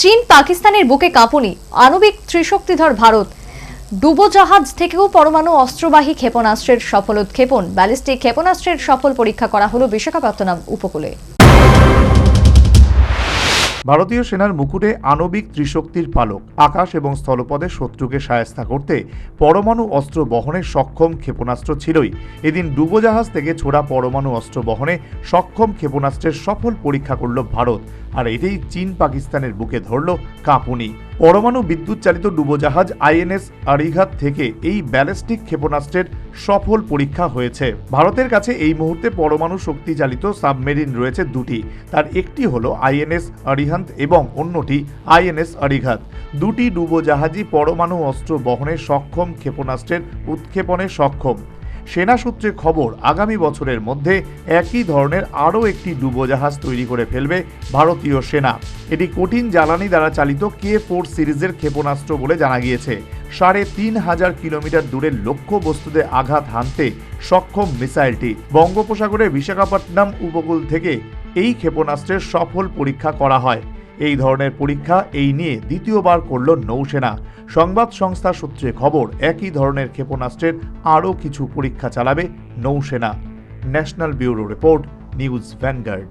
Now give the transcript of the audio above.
চীন পাকিস্তানের বুকে কাঁপুনি, আণবিক ত্রিশক্তিধর ভারত। ডুবোজাহাজ থেকেও পরমাণু অস্ত্রবাহী ক্ষেপণাস্ত্রের সফল উৎক্ষেপণ, ব্যালিস্টিক ক্ষেপণাস্ত্রের সফল পরীক্ষা করা হলো বিশাখাপত্তনম উপকূলে। ভারতীয় সেনার মুকুটে আণবিক ত্রিশক্তির পালক, আকাশ এবং স্থলপথে শত্রুকে শায়েস্তা করতে পরমাণু অস্ত্র বহনে সক্ষম ক্ষেপণাস্ত্র ছিলই। এদিন ডুবোজাহাজ থেকে ছোড়া পরমাণু অস্ত্র বহনে সক্ষম ক্ষেপণাস্ত্রের সফল পরীক্ষা করল ভারত, আর এতেই চীন পাকিস্তানের বুকে ধরল কাঁপুনি। পরমাণু বিদ্যুৎ চালিত ডুবোজাহাজ আইএনএস আরিঘাত থেকে এই ব্যালিস্টিক ক্ষেপণাস্ত্রের সফল পরীক্ষা হয়েছে। ভারতের কাছে এই মুহূর্তে পরমাণু শক্তি চালিত সাবমেরিন রয়েছে দুটি, তার একটি হলো আইএনএস আরিহান্ত এবং অন্যটি আইএনএস আরিঘাত। দুটি ডুবোজাহাজই পরমাণু অস্ত্র বহনে সক্ষম ক্ষেপণাস্ত্রের উৎক্ষেপণে সক্ষম। সেনা সূত্রে খবর, আগামী বছরের মধ্যে একই ধরনের আরও একটি ডুবোজাহাজ তৈরি করে ফেলবে ভারতীয় সেনা। এটি কঠিন জ্বালানি দ্বারা চালিত K4 সিরিজের ক্ষেপণাস্ত্র বলে জানা গিয়েছে। ৩,৫০০ কিলোমিটার দূরের লক্ষ্য বস্তুতে আঘাত হানতে সক্ষম মিসাইলটি বঙ্গোপসাগরের বিশাখাপত্তনম উপকূল থেকে এই ক্ষেপণাস্ত্রের সফল পরীক্ষা করা হয়। এই ধরনের পরীক্ষা এই নিয়ে দ্বিতীয়বার করল নৌসেনা। সংবাদ সংস্থা সূত্রে খবর, একই ধরনের ক্ষেপণাস্ত্রের আরও কিছু পরীক্ষা চালাবে নৌসেনা। National bureau report, news vanguard.